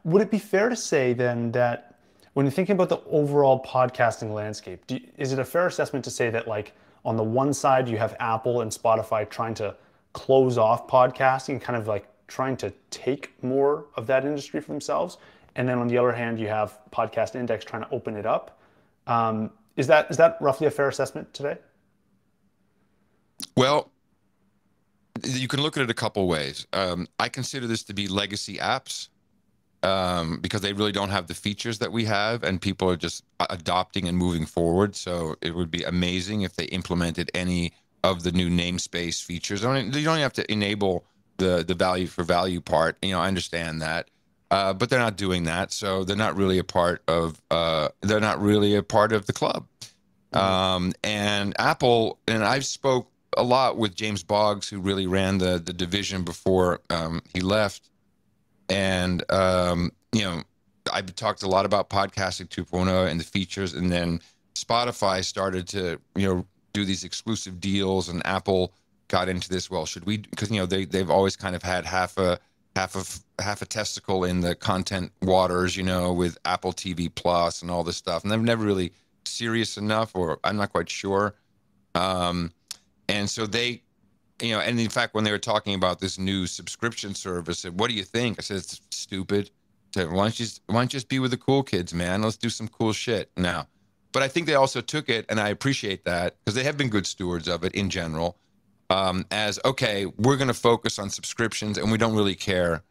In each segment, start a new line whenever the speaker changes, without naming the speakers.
Would it be fair to say then that when you're thinking about the overall podcasting landscape, is it a fair assessment to say that like on the one side you have Apple and Spotify trying to close off podcasting, kind of like trying to take more of that industry for themselves, and then on the other hand you have Podcast Index trying to open it up? Is that roughly a fair assessment today?
Well, you can look at it a couple ways. I consider this to be legacy apps because they really don't have the features that we have, and people are just adopting and moving forward. So it would be amazing if they implemented any of the new namespace features. I mean, you don't have to enable the value for value part. I understand that, but they're not doing that, so they're not really a part of the club. And Apple, and I've spoke a lot with James Boggs, who really ran the division before he left. And, I've talked a lot about podcasting 2.0 and the features. And then Spotify started to, do these exclusive deals, and Apple got into this. Well, should we, because, they've always kind of had half a testicle in the content waters, with Apple TV Plus and all this stuff. And they've never really serious enough, or I'm not quite sure. And so they, and in fact, when they were talking about this new subscription service, I said, what do you think? I said, it's stupid. I said, why don't you just be with the cool kids, man? Let's do some cool shit now. But I think they also took it, and I appreciate that, because they have been good stewards of it in general, as, okay, we're going to focus on subscriptions, and we don't really care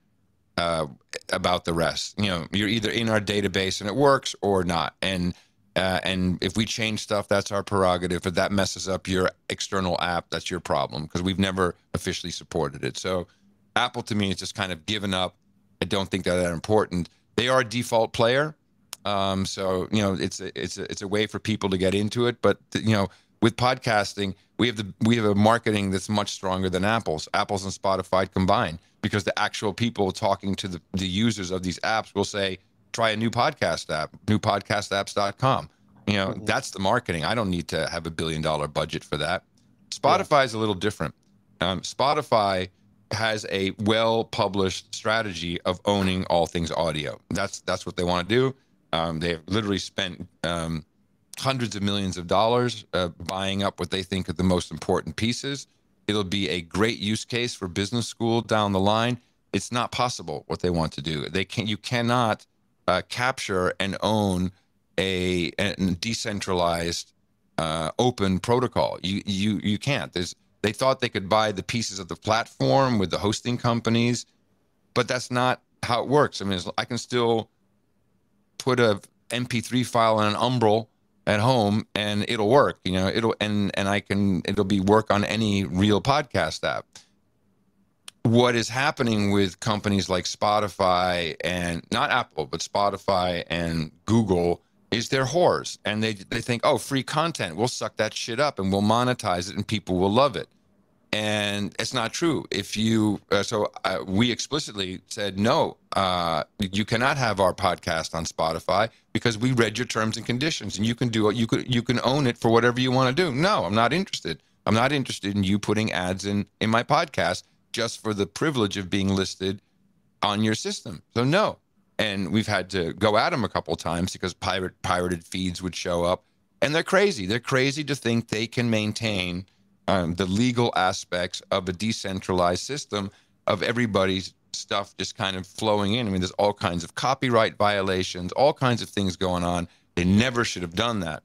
about the rest. You're either in our database and it works or not. And if we change stuff, that's our prerogative. If that messes up your external app, that's your problem, because we've never officially supported it. So Apple, to me, is just kind of given up. I don't think they're that important. They are a default player. So, it's a way for people to get into it. But, with podcasting, we have a marketing that's much stronger than Apple's and Spotify combined, because the actual people talking to the users of these apps will say, try a new podcast app, newpodcastapps.com. That's the marketing. I don't need to have $1 billion budget for that. Spotify is a little different. Spotify has a well-published strategy of owning all things audio. That's what they want to do. They've literally spent hundreds of millions of dollars buying up what they think are the most important pieces. It'll be a great use case for business school down the line. It's not possible what they want to do. You cannot capture and own a decentralized open protocol. You can't. They thought they could buy the pieces of the platform with the hosting companies, but that's not how it works. I mean, I can still put a MP3 file in an Umbrel at home and it'll work. It'll be work on any real podcast app. What is happening with companies like Spotify, and not Apple, but Spotify and Google, is they're whores. And they think, oh, free content, we'll suck that shit up and we'll monetize it and people will love it. And it's not true. We explicitly said, no, you cannot have our podcast on Spotify because we read your terms and conditions, and you can do it. You can own it for whatever you want to do. No, I'm not interested. I'm not interested in you putting ads in my podcast just for the privilege of being listed on your system. So no. And we've had to go at them a couple of times because pirated feeds would show up. And they're crazy. They're crazy to think they can maintain the legal aspects of a decentralized system of everybody's stuff just kind of flowing in. I mean, there's all kinds of copyright violations, all kinds of things going on. They never should have done that.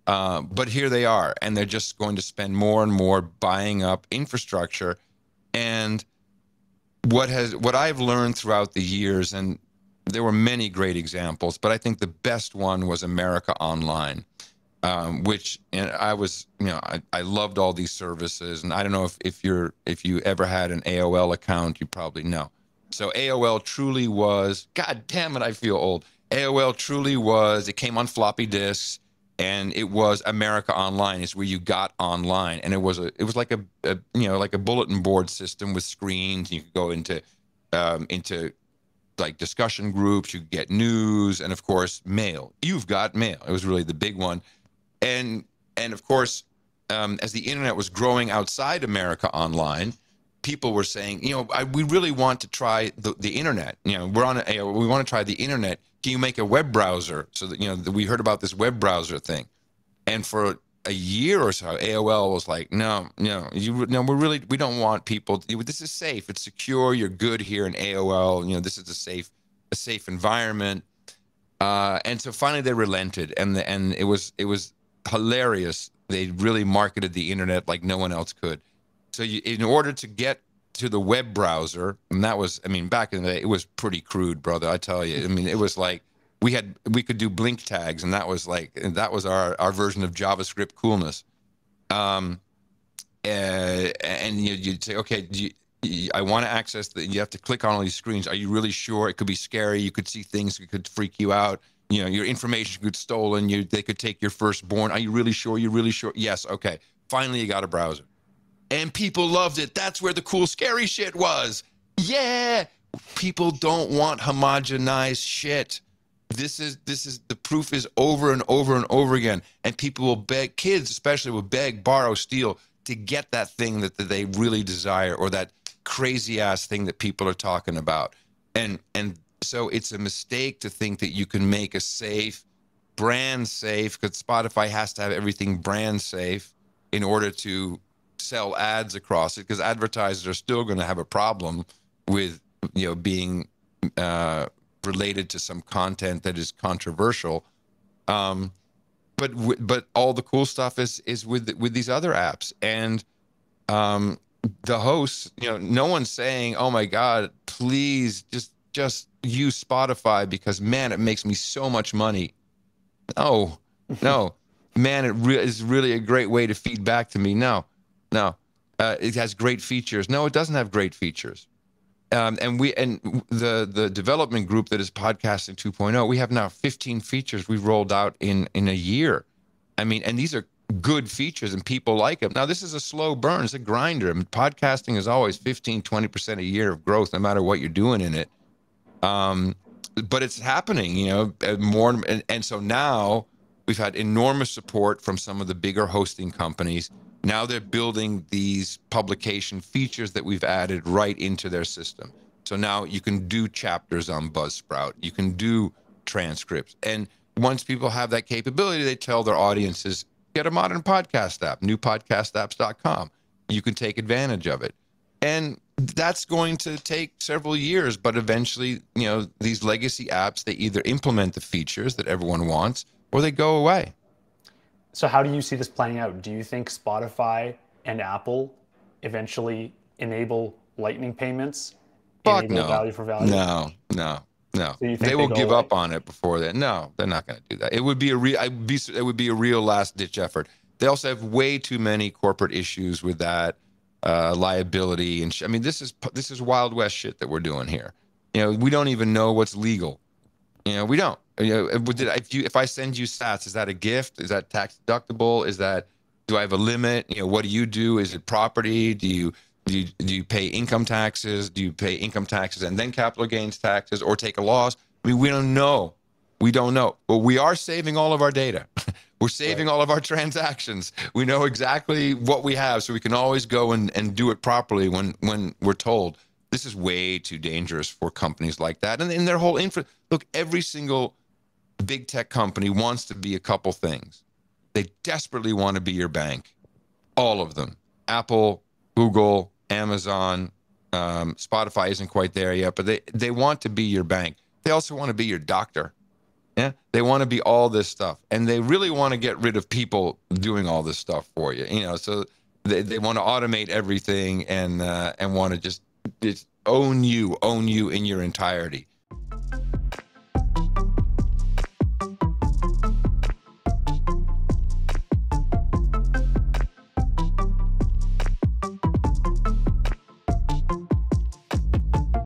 But here they are, and they're just going to spend more and more buying up infrastructure. And what I've learned throughout the years, and there were many great examples, but I think the best one was America Online, which, and I loved all these services. And I don't know if you ever had an AOL account, you probably know. So AOL truly was, God damn it, I feel old. AOL truly was, it came on floppy disks. And it was America Online is where you got online, and it was like a bulletin board system with screens. You could go into like discussion groups. You could get news, and of course mail. You've got mail. It was really the big one, and of course, as the internet was growing outside America Online, people were saying, we really want to try the internet. We want to try the internet. Can you make a web browser? So that, we heard about this web browser thing. And for a year or so, AOL was like, no, we don't want people. This is safe. It's secure. You're good here in AOL. This is a safe environment. And so finally they relented, and it was hilarious. They really marketed the internet like no one else could. So in order to get to the web browser, and that was, back in the day, it was pretty crude, brother. I tell you, it was like we could do blink tags, and that was our version of JavaScript coolness. And you'd say, okay, I want to access you have to click on all these screens. Are you really sure? It could be scary. You could see things that could freak you out. Your information could get stolen. They could take your firstborn. Are you really sure? You're really sure? Yes. Okay. Finally, you got a browser. And people loved it. That's where the cool, scary shit was. Yeah. People don't want homogenized shit. This is the proof is over and over and over again. And people will beg, kids especially will beg, borrow, steal to get that thing that they really desire, or that crazy ass thing that people are talking about. And so it's a mistake to think that you can make a safe, brand safe, because Spotify has to have everything brand safe in order to sell ads across it, because advertisers are still going to have a problem with being related to some content that is controversial. But all the cool stuff is with these other apps. And the hosts, no one's saying, oh my God, please just use Spotify because, man, it makes me so much money. No, man, it is really a great way to feed back to me. No, it has great features. No, it doesn't have great features. And the development group that is Podcasting 2.0, we have now 15 features we've rolled out in a year. And these are good features and people like them. Now, this is a slow burn. It's a grinder. Podcasting is always 15, 20% a year of growth, no matter what you're doing in it. But it's happening, more. And so now we've had enormous support from some of the bigger hosting companies. Now they're building these publication features that we've added right into their system. So now you can do chapters on Buzzsprout. You can do transcripts. And once people have that capability, they tell their audiences, get a modern podcast app, newpodcastapps.com. You can take advantage of it. And that's going to take several years, but eventually, these legacy apps, they either implement the features that everyone wants or they go away.
So how do you see this playing out? Do you think Spotify and Apple eventually enable Lightning payments?
Fuck
enable
no.
value for value?
No.
So you think
they will give
away?
up on it before that. No, they're not going to do that. It would be a real last ditch effort. They also have way too many corporate issues with that liability and this is Wild West shit that we're doing here. We don't even know what's legal. We don't. If I send you stats, is that a gift? Is that tax deductible? Do I have a limit? What do you do? Is it property? Do you pay income taxes? Do you pay income taxes and then capital gains taxes, or take a loss? We don't know. But we are saving all of our data. We're saving all of our transactions. We know exactly what we have, so we can always go and do it properly when we're told. This is way too dangerous for companies like that. And in their whole look, every single big tech company wants to be a couple things. They desperately want to be your bank. All of them. Apple, Google, Amazon, Spotify isn't quite there yet, but they want to be your bank. They also want to be your doctor. Yeah, they want to be all this stuff, and they really want to get rid of people doing all this stuff for you. So they want to automate everything and want to just own you in your entirety.